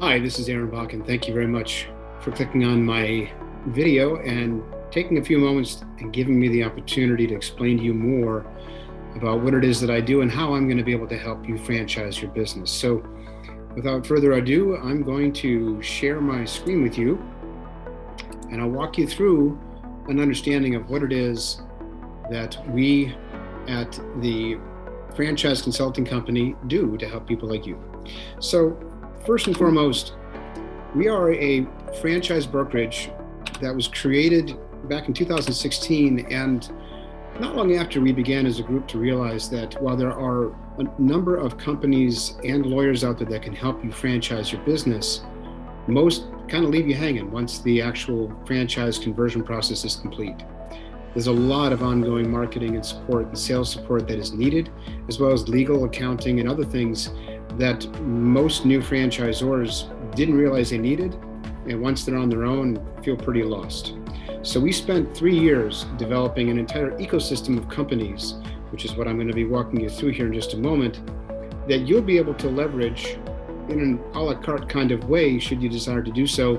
Hi, this is Aaron Bach, and thank you very much for clicking on my video and taking a few moments and giving me the opportunity to explain to you more about what it is that I do and how I'm going to be able to help you franchise your business. So without further ado, I'm going to share my screen with you, and I'll walk you through an understanding of what it is that we at the franchise consulting company do to help people like you. So first and foremost, we are a franchise brokerage that was created back in 2016, and not long after we began as a group to realize that while there are a number of companies and lawyers out there that can help you franchise your business, most kind of leave you hanging once the actual franchise conversion process is complete. There's a lot of ongoing marketing and support and sales support that is needed, as well as legal, accounting, and other things that most new franchisors didn't realize they needed, and once they're on their own, feel pretty lost. So we spent 3 years developing an entire ecosystem of companies, which is what I'm going to be walking you through here in just a moment, that you'll be able to leverage in an a la carte kind of way, should you desire to do so,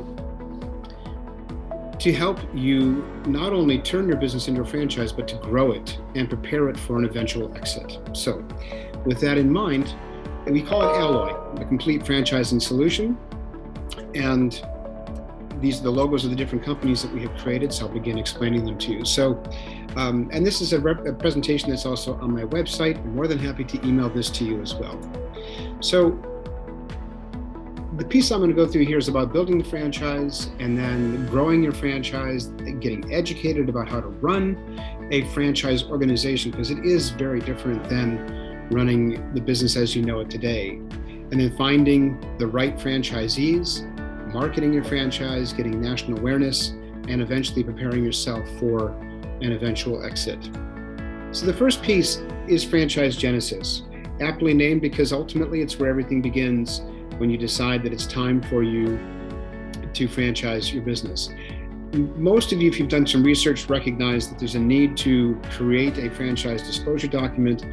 to help you not only turn your business into a franchise, but to grow it and prepare it for an eventual exit. So with that in mind, we call it Alloy, the complete franchising solution. And these are the logos of the different companies that we have created, so I'll begin explaining them to you. So, and this is a presentation that's also on my website. I'm more than happy to email this to you as well. So the piece I'm going to go through here is about building the franchise and then growing your franchise, getting educated about how to run a franchise organization, because it is very different than running the business as you know it today. And then finding the right franchisees, marketing your franchise, getting national awareness, and eventually preparing yourself for an eventual exit. So the first piece is Franchise Genesis, aptly named because ultimately it's where everything begins when you decide that it's time for you to franchise your business. Most of you, if you've done some research, recognize that there's a need to create a franchise disclosure document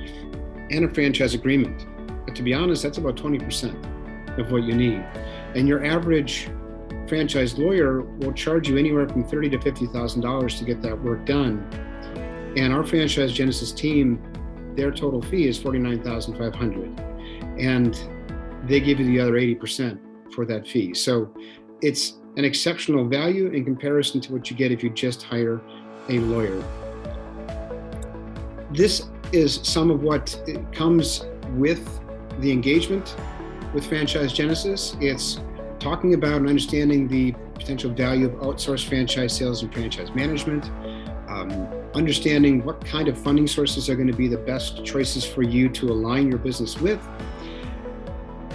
and a franchise agreement. But to be honest, that's about 20% of what you need. And your average franchise lawyer will charge you anywhere from $30,000 to $50,000 to get that work done. And our Franchise Genesis team, their total fee is $49,500. And they give you the other 80% for that fee. So it's an exceptional value in comparison to what you get if you just hire a lawyer. This is some of what comes with the engagement with Franchise Genesis. It's talking about and understanding the potential value of outsourced franchise sales and franchise management, understanding what kind of funding sources are going to be the best choices for you to align your business with,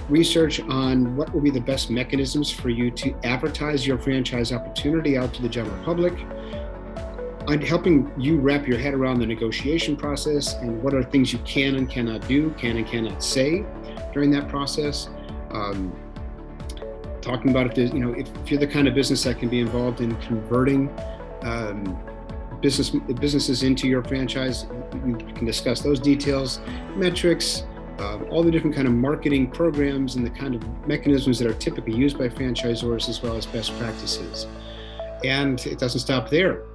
research on what will be the best mechanisms for you to advertise your franchise opportunity out to the general public, and helping you wrap your head around the negotiation process and what are things you can and cannot do, can and cannot say during that process. Talking about if you're the kind of business that can be involved in converting businesses into your franchise, we can discuss those details, metrics, all the different kind of marketing programs and the kind of mechanisms that are typically used by franchisors, as well as best practices. And it doesn't stop there.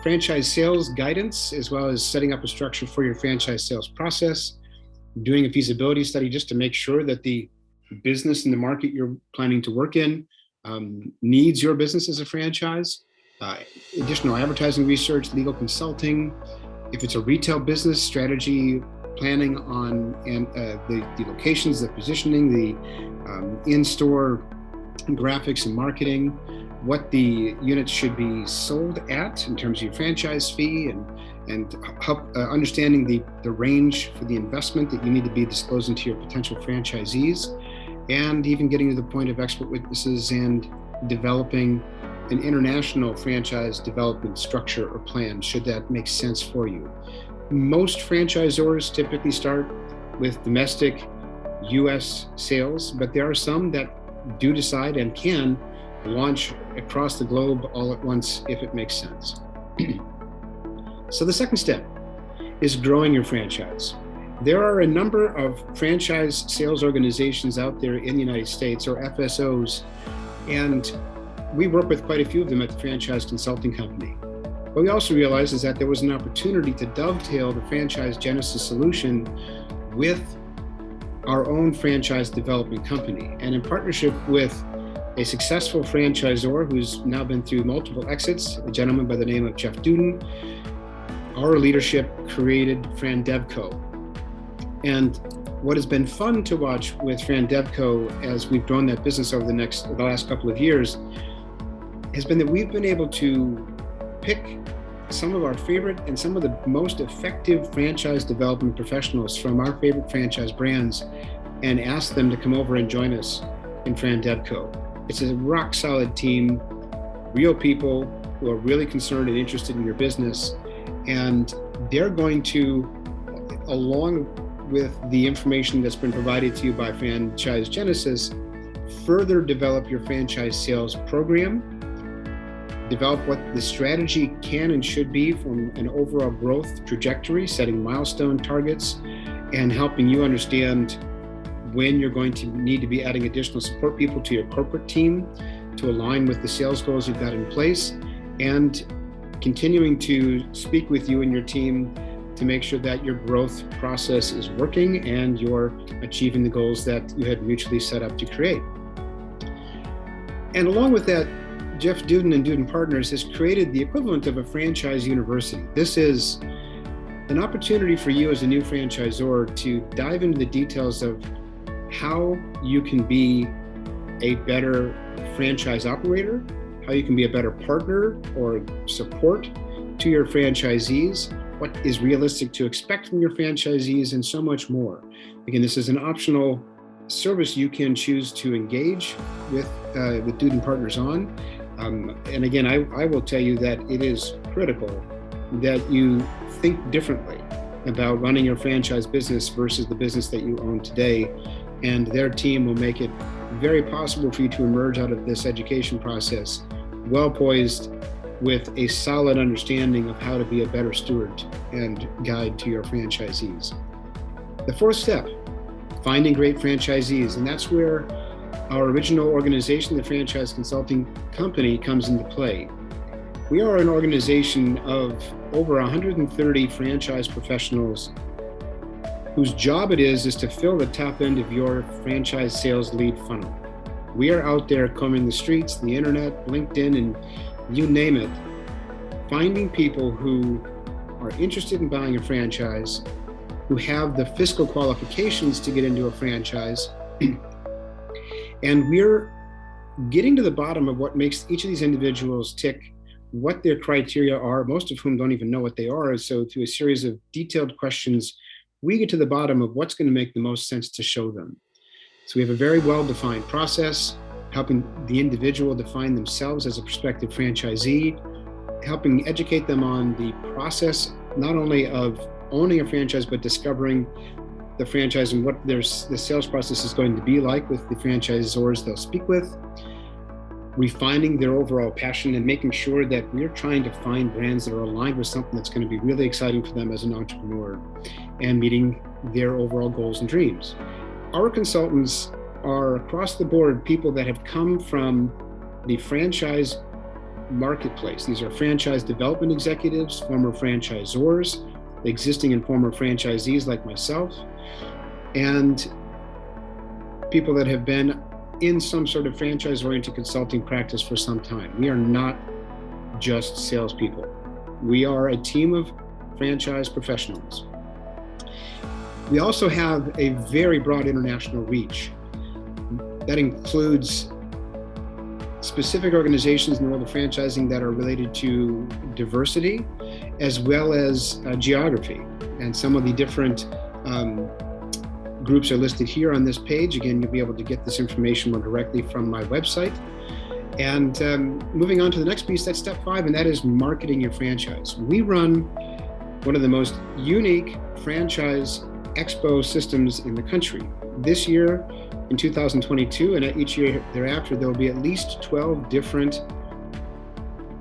Franchise sales guidance, as well as setting up a structure for your franchise sales process, doing a feasibility study just to make sure that the business and the market you're planning to work in needs your business as a franchise, additional advertising research, legal consulting. If it's a retail business, strategy planning on the locations, the positioning, the in-store graphics and marketing, what the units should be sold at in terms of your franchise fee, and help understanding the range for the investment that you need to be disclosing to your potential franchisees, and even getting to the point of expert witnesses and developing an international franchise development structure or plan, should that make sense for you. Most franchisors typically start with domestic US sales, but there are some that do decide and can launch across the globe all at once if it makes sense. So the second step is growing your franchise. There are a number of franchise sales organizations out there in the United States, or FSOs, and we work with quite a few of them at the Franchise Consulting Company. What we also realized is that there was an opportunity to dovetail the Franchise Genesis solution with our own franchise development company. And in partnership with a successful franchisor who's now been through multiple exits, a gentleman by the name of Jeff Duden, our leadership created Frandevco. And what has been fun to watch with Frandevco as we've grown that business over the last couple of years has been that we've been able to pick some of our favorite and some of the most effective franchise development professionals from our favorite franchise brands and ask them to come over and join us in Frandevco. It's a rock solid team, real people who are really concerned and interested in your business, and they're going to, along with the information that's been provided to you by Franchise Genesis, further develop your franchise sales program, develop what the strategy can and should be from an overall growth trajectory, setting milestone targets, and helping you understand when you're going to need to be adding additional support people to your corporate team to align with the sales goals you've got in place, and continuing to speak with you and your team to make sure that your growth process is working and you're achieving the goals that you had mutually set up to create. And along with that, Jeff Duden and Duden Partners has created the equivalent of a franchise university. This is an opportunity for you as a new franchisor to dive into the details of how you can be a better franchise operator, how you can be a better partner or support to your franchisees, what is realistic to expect from your franchisees, and so much more. Again, this is an optional service you can choose to engage with Duden Partners on. And again, I will tell you that it is critical that you think differently about running your franchise business versus the business that you own today. And their team will make it very possible for you to emerge out of this education process well poised with a solid understanding of how to be a better steward and guide to your franchisees. The fourth step, finding great franchisees. And that's where our original organization, the Franchise Consulting Company, comes into play. We are an organization of over 130 franchise professionals whose job it is to fill the top end of your franchise sales lead funnel. We are out there combing the streets, the internet, LinkedIn, and you name it, finding people who are interested in buying a franchise, who have the fiscal qualifications to get into a franchise, and we're getting to the bottom of what makes each of these individuals tick, what their criteria are, most of whom don't even know what they are. So through a series of detailed questions, we get to the bottom of what's going to make the most sense to show them. So we have a very well-defined process, helping the individual define themselves as a prospective franchisee, helping educate them on the process, not only of owning a franchise, but discovering the franchise and what the sales process is going to be like with the franchisors they'll speak with, refining their overall passion and making sure that we're trying to find brands that are aligned with something that's going to be really exciting for them as an entrepreneur and meeting their overall goals and dreams. Our consultants are across the board people that have come from the franchise marketplace. These are franchise development executives, former franchisors, existing and former franchisees like myself, and people that have been in some sort of franchise-oriented consulting practice for some time. We are not just salespeople. We are a team of franchise professionals. We also have a very broad international reach. That includes specific organizations in the world of franchising that are related to diversity, as well as geography. And some of the different groups are listed here on this page. Again, you'll be able to get this information more directly from my website. And moving on to the next piece, that's step 5, and that is marketing your franchise. We run one of the most unique franchise expo systems in the country. This year, in 2022, and each year thereafter, there will be at least 12 different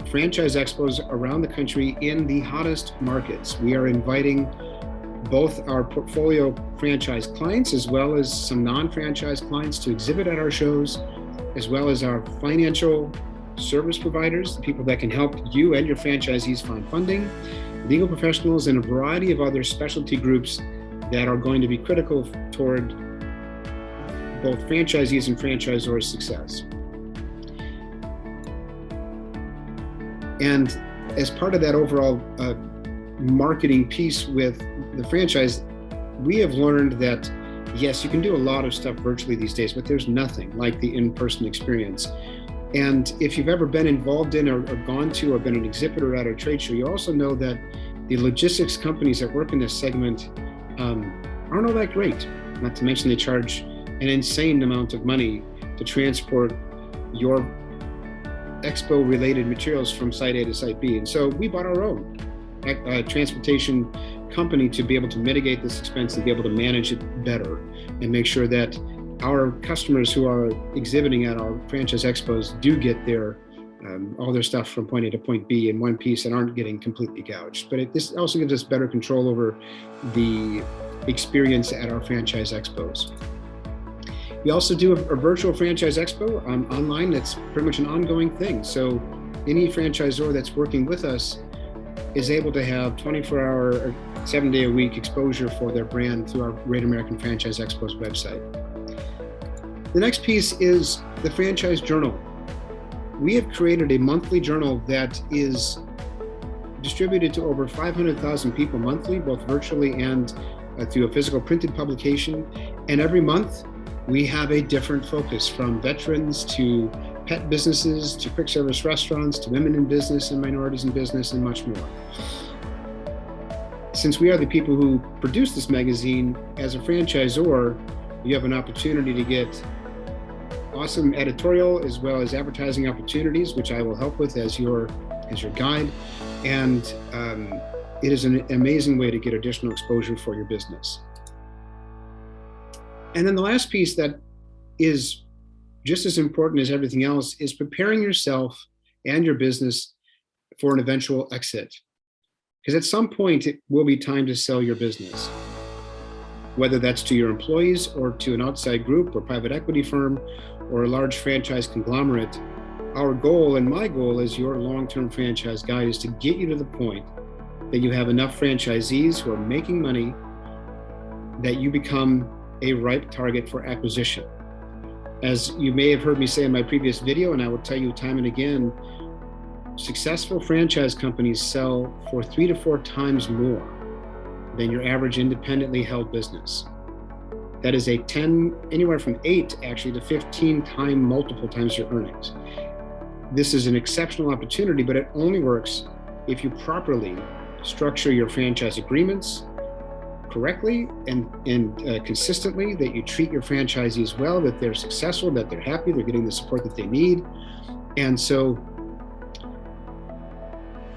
franchise expos around the country in the hottest markets. We are inviting both our portfolio franchise clients as well as some non-franchise clients to exhibit at our shows, as well as our financial service providers, the people that can help you and your franchisees find funding, legal professionals, and a variety of other specialty groups that are going to be critical toward both franchisees and franchisors' success. And as part of that overall marketing piece with the franchise, we have learned that yes, you can do a lot of stuff virtually these days, but there's nothing like the in-person experience. And if you've ever been involved in or gone to or been an exhibitor at a trade show, you also know that the logistics companies that work in this segment aren't all that great. Not to mention they charge an insane amount of money to transport your expo-related materials from site A to site B. And so we bought our own transportation company to be able to mitigate this expense and be able to manage it better and make sure that our customers who are exhibiting at our franchise expos do get their all their stuff from point A to point B in one piece and aren't getting completely gouged. But this also gives us better control over the experience at our franchise expos. We also do a virtual franchise expo online. That's pretty much an ongoing thing. So any franchisor that's working with us is able to have 24-hour or 7-day-a-week exposure for their brand through our Great American Franchise Expo's website. The next piece is the Franchise Journal. We have created a monthly journal that is distributed to over 500,000 people monthly, both virtually and through a physical printed publication. And every month, we have a different focus, from veterans to pet businesses to quick service restaurants to women in business and minorities in business and much more. Since we are the people who produce this magazine, as a franchisor, you have an opportunity to get awesome editorial as well as advertising opportunities, which I will help with as your guide. And it is an amazing way to get additional exposure for your business. And then the last piece that is just as important as everything else is preparing yourself and your business for an eventual exit. Because at some point, it will be time to sell your business, whether that's to your employees or to an outside group or private equity firm or a large franchise conglomerate. Our goal, and my goal as your long-term franchise guide, is to get you to the point that you have enough franchisees who are making money that you become a ripe target for acquisition. As you may have heard me say in my previous video, and I will tell you time and again, successful franchise companies sell for 3 to 4 times more than your average independently held business. That is anywhere from 8 actually to 15 multiple times your earnings. This is an exceptional opportunity, but it only works if you properly structure your franchise agreements correctly and consistently, that you treat your franchisees well, that they're successful, that they're happy, they're getting the support that they need. And so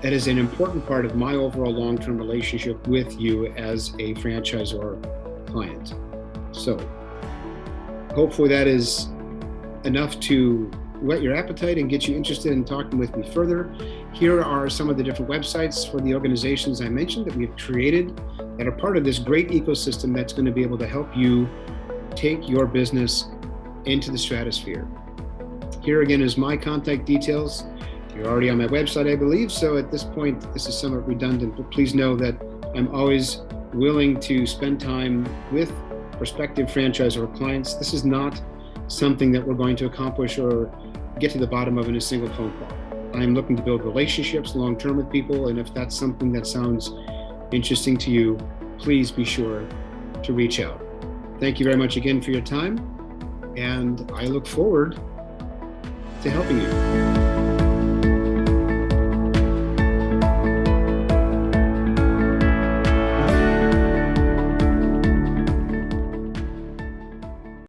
that is an important part of my overall long-term relationship with you as a franchisor client. So hopefully that is enough to whet your appetite and get you interested in talking with me further. Here are some of the different websites for the organizations I mentioned that we've created that are part of this great ecosystem that's going to be able to help you take your business into the stratosphere. Here again is my contact details. You're already on my website, I believe, so at this point, this is somewhat redundant, but please know that I'm always willing to spend time with prospective franchisor clients. This is not something that we're going to accomplish or get to the bottom of in a single phone call. I'm looking to build relationships long-term with people, and if that's something that sounds interesting to you, please be sure to reach out. Thank you very much again for your time, and I look forward to helping you.